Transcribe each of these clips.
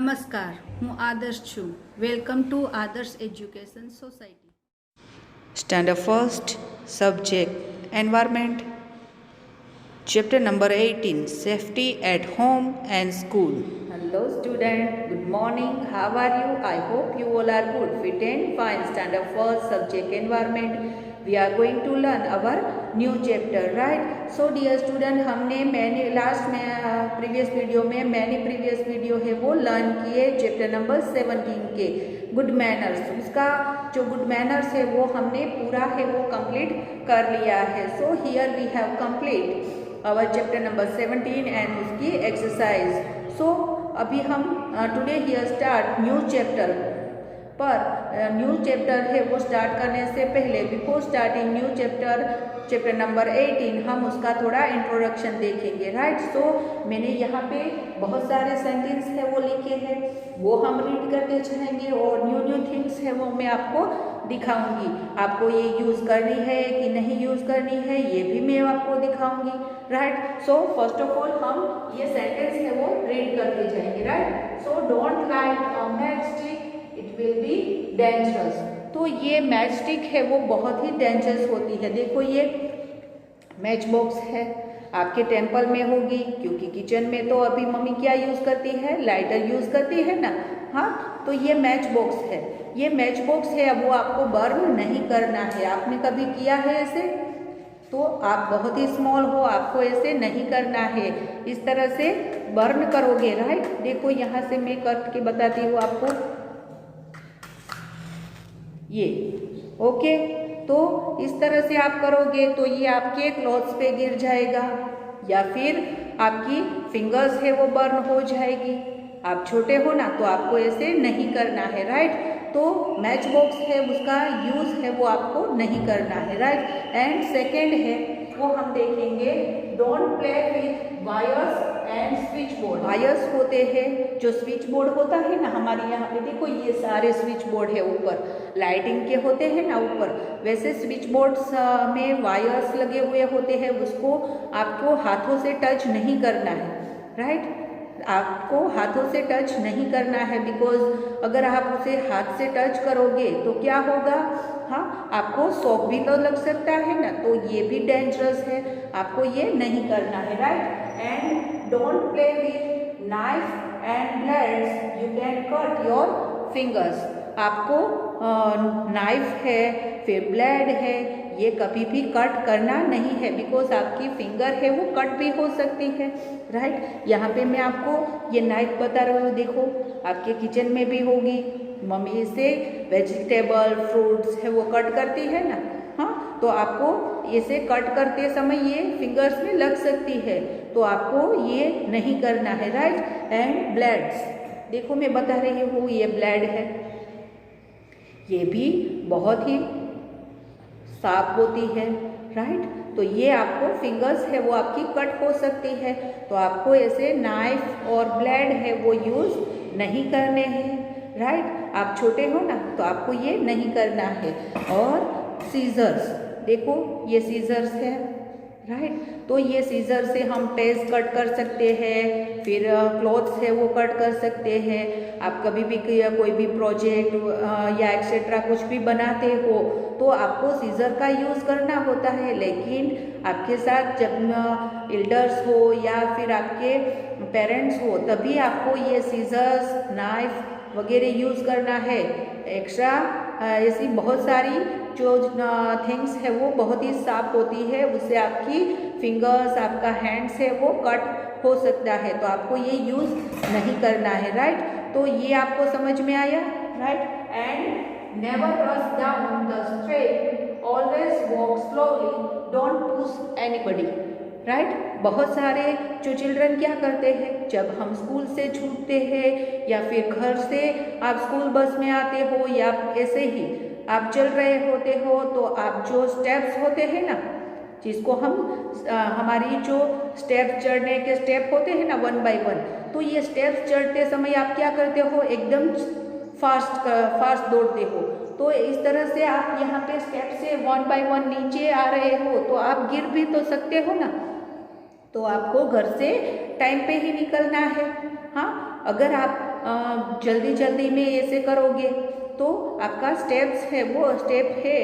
નમસ્કાર, હું આદર્શ છું. વેલકમ ટુ આદર્શ education society. Standard first, subject environment, chapter number 18, safety at home and school. Hello student, good morning. How are you? I hope you all are good, fit and fine. Standard first, subject environment. We are going to learn our new chapter, right? So dear student, मैंने previous video है वो learn किए chapter number 17 के good manners. उसका जो good manners है वो हमने पूरा है वो कंप्लीट कर लिया है. So here we have complete our chapter number 17 and उसकी एक्सरसाइज. सो अभी हम today here start new chapter. पर न्यू चैप्टर है वो स्टार्ट करने से पहले before starting new chapter number 18 हम उसका थोड़ा इंट्रोडक्शन देखेंगे, राइट. सो मैंने यहाँ पे बहुत सारे सेंटेंस है वो लिखे हैं, वो हम रीड करते जाएंगे और न्यू थिंग्स है वो मैं आपको दिखाऊंगी. आपको ये यूज़ करनी है कि नहीं यूज़ करनी है ये भी मैं आपको दिखाऊंगी, right. So first of all हम ये सेंटेंस है वो रीड करते जाएंगे, right. So don't light a matchstick, it will be dangerous. तो ये मैच स्टिक है वो बहुत ही डेंजरस होती है. देखो ये मैच बॉक्स है, आपके टेम्पल में होगी क्योंकि किचन में तो अभी मम्मी क्या यूज़ करती है, लाइटर यूज़ करती है ना. हाँ, तो ये मैच बॉक्स है. ये मैच बॉक्स है वो आपको बर्न नहीं करना है. आपने कभी किया है ऐसे? तो आप बहुत ही स्मॉल हो, आपको ऐसे नहीं करना है. इस तरह से बर्न करोगे, राइट. देखो यहाँ से मैं करके बताती हूँ आपको. ये ओके, तो इस तरह से आप करोगे तो ये आपके क्लॉथ्स पे गिर जाएगा या फिर आपकी फिंगर्स है वो बर्न हो जाएगी. आप छोटे हो ना तो आपको ऐसे नहीं करना है, राइट. तो मैच बॉक्स है उसका यूज़ है वो आपको नहीं करना है, राइट. एंड सेकेंड है वो हम देखेंगे don't play with wires and switch board. Wires होते हैं जो स्विच बोर्ड होता है ना, हमारे यहाँ पे देखो ये सारे स्विच बोर्ड है ऊपर लाइटिंग के होते हैं ना ऊपर, वैसे स्विच बोर्ड्स में वायर्स लगे हुए होते हैं. उसको आपको हाथों से टच नहीं करना है, राइट. आपको हाथों से टच नहीं करना है बिकॉज अगर आप उसे हाथ से टच करोगे तो क्या होगा, हाँ, आपको शॉक भी तो लग सकता है ना, तो ये भी डेंजरस है. आपको ये नहीं करना है, right. And don't play with knife and blades, you can cut your fingers. आपको नाइफ है फिर ब्लेड है ये कभी भी कट करना नहीं है बिकॉज आपकी फिंगर है वो कट भी हो सकती है, राइट. यहाँ पे मैं आपको ये नाइफ बता रही हूँ. देखो आपके किचन में भी होगी, मम्मी से वेजिटेबल फ्रूट्स है वो कट करती है ना. हाँ, तो आपको इसे कट करते समय ये फिंगर्स में लग सकती है, तो आपको ये नहीं करना है, राइट. एंड ब्लेड्स, देखो मैं बता रही हूँ ये ब्लेड है, ये भी बहुत ही साफ होती है, राइट. तो ये आपको फिंगर्स है वो आपकी कट हो सकती है, तो आपको ऐसे नाइफ और ब्लेड है वो यूज़ नहीं करने हैं, राइट. आप छोटे हो ना तो आपको ये नहीं करना है. और सीजर्स, देखो ये सीजर्स है, राइट. तो ये सीजर से हम पेज कट कर सकते हैं, फिर क्लॉथ्स है वो कट कर सकते हैं. आप कभी भी कोई भी प्रोजेक्ट या एक्सेट्रा कुछ भी बनाते हो तो आपको सीजर का यूज़ करना होता है. लेकिन आपके साथ जब एल्डर्स हो या फिर आपके पेरेंट्स हो तभी आपको ये सीजर्स नाइफ वगैरह यूज़ करना है. एक्स्ट्रा ऐसी बहुत सारी जो थिंग्स है वो बहुत ही साफ होती है, उससे आपकी फिंगर्स आपका हैंड्स है वो कट हो सकता है, तो आपको ये यूज़ नहीं करना है, राइट. तो ये आपको समझ में आया, right. And never rush down the straight, always walk slowly, don't push anybody, right. बहुत सारे जो चिल्ड्रन क्या करते हैं जब हम स्कूल से छूटते हैं या फिर घर से आप स्कूल बस में आते हो या ऐसे ही आप चल रहे होते हो तो आप जो स्टेप्स होते हैं ना, जिसको हम हमारी जो स्टेप चढ़ने के स्टेप होते हैं ना 1 बाय 1, तो ये स्टेप्स चढ़ते समय आप क्या करते हो एकदम फास्ट दौड़ते हो. तो इस तरह से आप यहाँ पे स्टेप से 1 बाय 1 नीचे आ रहे हो तो आप गिर भी तो सकते हो ना, तो आपको घर से टाइम पे ही निकलना है. हाँ, अगर आप जल्दी जल्दी में ऐसे करोगे तो आपका स्टेप है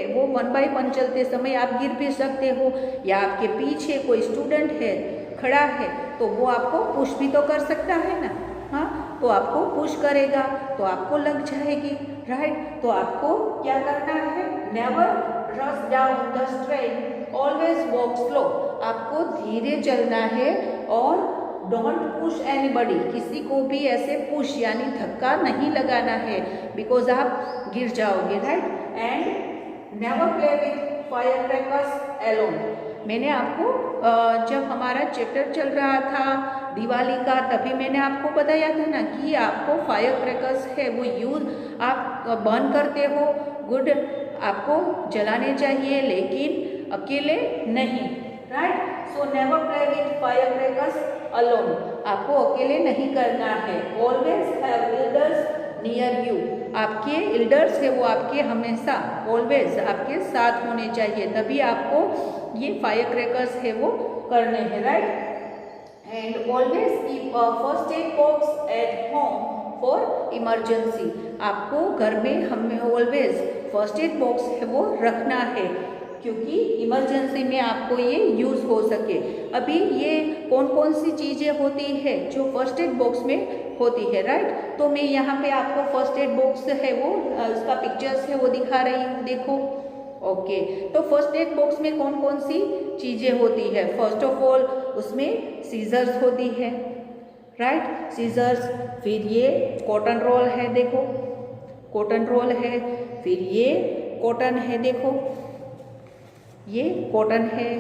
वो 1 बाय 1 चलते समय आप गिर भी सकते हो, या आपके पीछे कोई स्टूडेंट है खड़ा है तो वो आपको पुश भी तो कर सकता है ना, हाँ, तो आपको पुश करेगा तो आपको लग जाएगी, राइट। तो आपको क्या करना है, never rush down the strain, always walk slow, आपको धीरे चलना है और डोंट पुश एनीबडी, किसी को भी ऐसे पुश यानी धक्का नहीं लगाना है, बिकॉज आप गिर जाओगे, right. And never play with fire crackers alone. मैंने आपको जब हमारा चैप्टर चल रहा था दिवाली का, तभी मैंने आपको बताया था ना कि आपको फायर क्रैकर्स है वो यूज आप बर्न करते हो, गुड, आपको जलाने चाहिए लेकिन अकेले नहीं, right. So never play with fire crackers alone, आपको अकेले नहीं करना है। Always have elders near you, आपके एल्डर्स है वो आपके हमेशा ऑलवेज आपके साथ होने चाहिए, तभी आपको ये फायर क्रैकर्स है वो करने हैं, right. And always keep a first aid box at home for emergency, आपको घर में हमें ऑलवेज फर्स्ट एड बॉक्स है वो रखना है क्योंकि इमरजेंसी में आपको ये यूज़ हो सके। अभी ये कौन कौन सी चीज़ें होती है जो फर्स्ट एड बॉक्स में होती है, राइट। तो मैं यहाँ पे आपको फर्स्ट एड बॉक्स है वो उसका पिक्चर्स है वो दिखा रही हूँ, देखो, ओके। तो फर्स्ट एड बॉक्स में कौन कौन सी चीज़ें होती है, फर्स्ट ऑफ ऑल उसमें सीजर्स होती है, राइट, सीजर्स, फिर ये कॉटन रोल है, देखो कॉटन रोल है, फिर ये कॉटन है, देखो ये कॉटन है,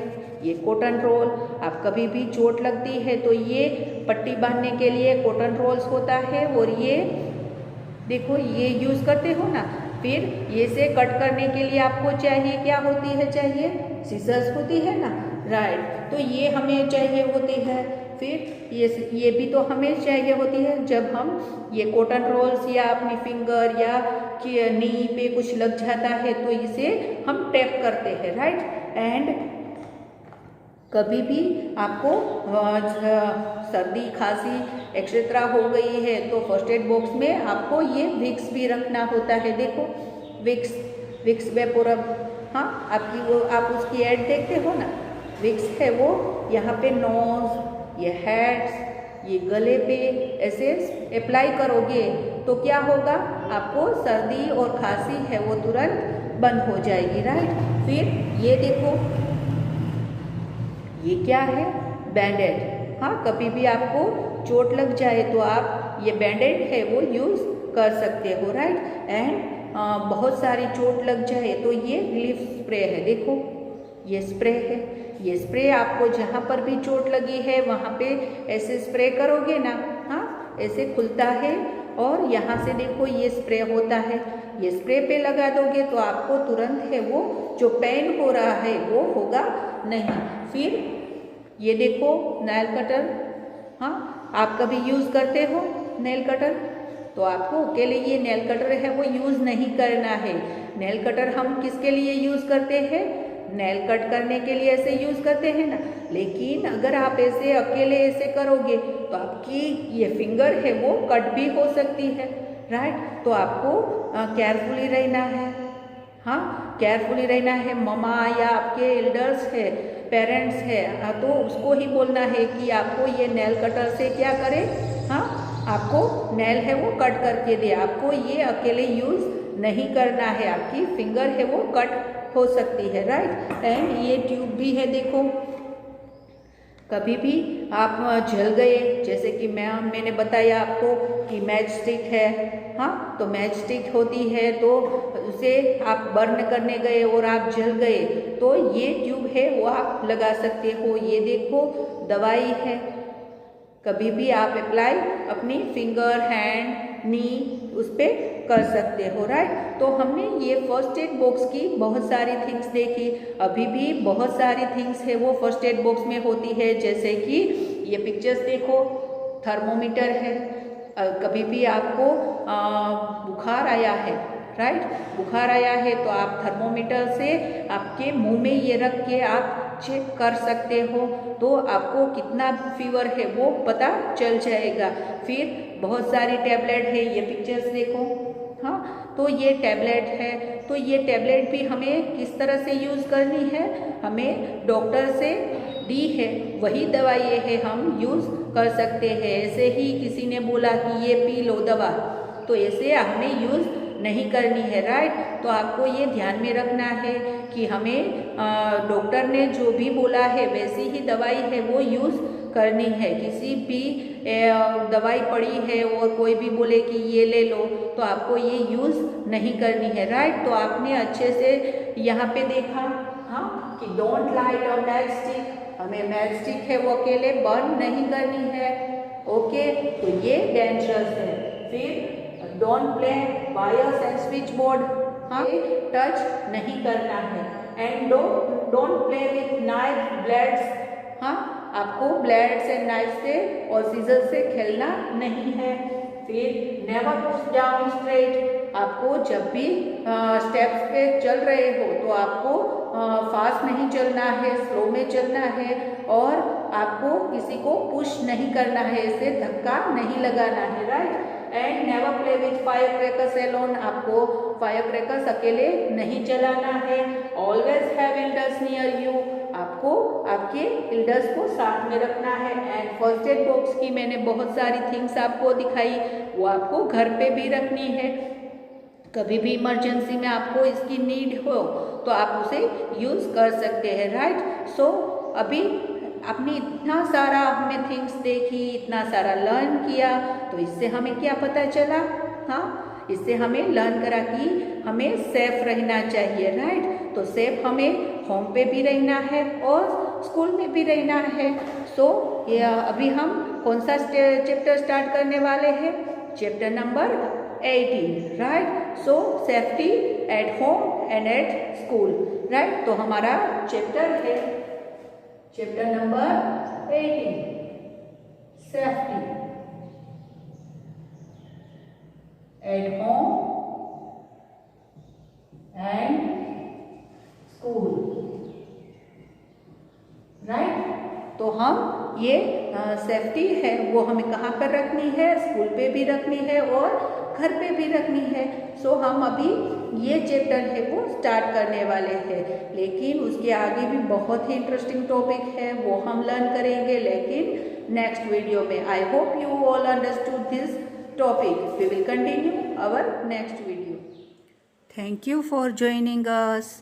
ये कॉटन रोल, आप कभी भी चोट लगती है तो ये पट्टी बांधने के लिए कॉटन रोल्स होता है, और ये देखो ये यूज़ करते हो ना। फिर ये से कट करने के लिए आपको चाहिए क्या होती है, चाहिए सीजर्स होती है ना, राइट। तो ये हमें चाहिए होती है, फिर ये भी तो हमें चाहिए होती है जब हम ये कॉटन रोल्स या अपनी फिंगर या कि नी पे कुछ लग जाता है तो इसे हम टैप करते हैं, राइट। एंड कभी भी आपको सर्दी खांसी एक्सेट्रा हो गई है तो फर्स्ट एड बॉक्स में आपको ये विक्स भी रखना होता है, देखो विक्स वेपोरब, हाँ, आपकी वो आप उसकी ऐड देखते हो ना, विक्स है वो यहाँ पे नोज, ये हेड्स, ये गले पे ऐसे अप्लाई करोगे तो क्या होगा, आपको सर्दी और खांसी है वो तुरंत बंद हो जाएगी, राइट। फिर ये देखो ये क्या है, बैंडेड, हाँ, कभी भी आपको चोट लग जाए तो आप ये बैंडेड है वो यूज़ कर सकते हो, राइट। एंड बहुत सारी चोट लग जाए तो ये रिलीफ स्प्रे है, देखो ये स्प्रे है, ये स्प्रे आपको जहाँ पर भी चोट लगी है वहाँ पे ऐसे स्प्रे करोगे ना, हाँ, ऐसे खुलता है और यहाँ से देखो ये स्प्रे होता है, ये स्प्रे पे लगा दोगे तो आपको तुरंत है वो जो पेन हो रहा है वो होगा नहीं। फिर ये देखो नेल कटर, हाँ, आप कभी यूज़ करते हो नेल कटर, तो आपको अकेले ये नेल कटर है वो यूज़ नहीं करना है। नेल कटर हम किसके लिए यूज़ करते हैं, नेल कट करने के लिए ऐसे यूज़ करते हैं ना, लेकिन अगर आप ऐसे अकेले ऐसे करोगे तो आपकी ये फिंगर है वो कट भी हो सकती है, राइट। तो आपको केयरफुली रहना है, हाँ, केयरफुली रहना है। ममा या आपके एल्डर्स है, पेरेंट्स है, तो उसको ही बोलना है कि आपको ये नेल कटर से क्या करे, हाँ, आपको नेल है वो कट करके दे, आपको ये अकेले यूज़ नहीं करना है, आपकी फिंगर है वो कट हो सकती है, राइट। एंड ये ट्यूब भी है, देखो कभी भी आप जल गए, जैसे कि मैंने बताया आपको कि मैच स्टिक है, हाँ, तो मैच स्टिक होती है तो उसे आप बर्न करने गए और आप जल गए तो ये ट्यूब है वो आप लगा सकते हो। ये देखो दवाई है, कभी भी आप अप्लाई अपनी फिंगर, हैंड, नी उस पर कर सकते हो, राइट। तो हमने ये फर्स्ट एड बॉक्स की बहुत सारी थिंग्स देखी, अभी भी बहुत सारी थिंग्स है वो फर्स्ट एड बॉक्स में होती है, जैसे कि ये पिक्चर्स देखो, थर्मोमीटर है, कभी भी आपको बुखार आया है, राइट, बुखार आया है तो आप थर्मोमीटर से आपके मुंह में ये रख के आप चेक कर सकते हो, तो आपको कितना फीवर है वो पता चल जाएगा। फिर बहुत सारी टैबलेट है, ये पिक्चर्स देखो, हाँ, तो ये टैबलेट है, तो ये टैबलेट भी हमें किस तरह से यूज़ करनी है, हमें डॉक्टर से दी है वही दवाई है हम यूज़ कर सकते हैं। ऐसे ही किसी ने बोला कि ये पी लो दवा, तो ऐसे हमें यूज़ नहीं करनी है, राइट। तो आपको ये ध्यान में रखना है कि हमें डॉक्टर ने जो भी बोला है वैसी ही दवाई है वो यूज़ करनी है। किसी भी दवाई पड़ी है और कोई भी बोले कि ये ले लो, तो आपको ये यूज़ नहीं करनी है, राइट। तो आपने अच्छे से यहाँ पे देखा, हाँ, कि don't light a match stick, हमें मैच स्टिक है वो अकेले बर्न नहीं करनी है, ओके, तो ये डेंजरस है। फिर don't play wires and switch board, हाँ, टच नहीं करना है। And don't play with knife blades, हाँ, आपको ब्लेड्स एंड नाइफ से और सीजर से खेलना नहीं है। फिर नेवर पुश डाउन स्ट्रेट, आपको जब भी स्टेप्स पे चल रहे हो तो आपको फास्ट नहीं चलना है, स्लो में चलना है, और आपको किसी को पुश नहीं करना है, ऐसे धक्का नहीं लगाना है, right. And never play with fire crackers alone, आपको फायर क्रैकर्स अकेले नहीं चलाना है। Always have elders near you, आपको आपके एल्डर्स को साथ में रखना है। एंड फर्स्ट एड बॉक्स की मैंने बहुत सारी थिंग्स आपको दिखाई, वो आपको घर पे भी रखनी है। कभी भी इमरजेंसी में आपको इसकी नीड हो तो आप उसे यूज़ कर सकते हैं, राइट। सो अभी आपने इतना सारा हमने थिंग्स देखी, इतना सारा लर्न किया, तो इससे हमें क्या पता चला, हाँ, इससे हमें लर्न करा कि हमें सेफ रहना चाहिए, राइट। तो सेफ हमें होम पे भी रहना है और स्कूल में भी रहना है। सो ये अभी हम कौन सा चैप्टर स्टार्ट करने वाले हैं, chapter number 18, right. So safety at home and at school, right. तो हमारा चैप्टर है chapter number 18, safety at home and school, right. तो हम ये सेफ्टी है वो हमें कहाँ पर रखनी है, स्कूल पे भी रखनी है और घर पे भी रखनी है। सो हम अभी ये चैप्टर है वो स्टार्ट करने वाले हैं, लेकिन उसके आगे भी बहुत ही इंटरेस्टिंग टॉपिक है, वो हम लर्न करेंगे लेकिन नेक्स्ट वीडियो में। I hope you all understood this topic. We will continue our next video. Thank you for joining us.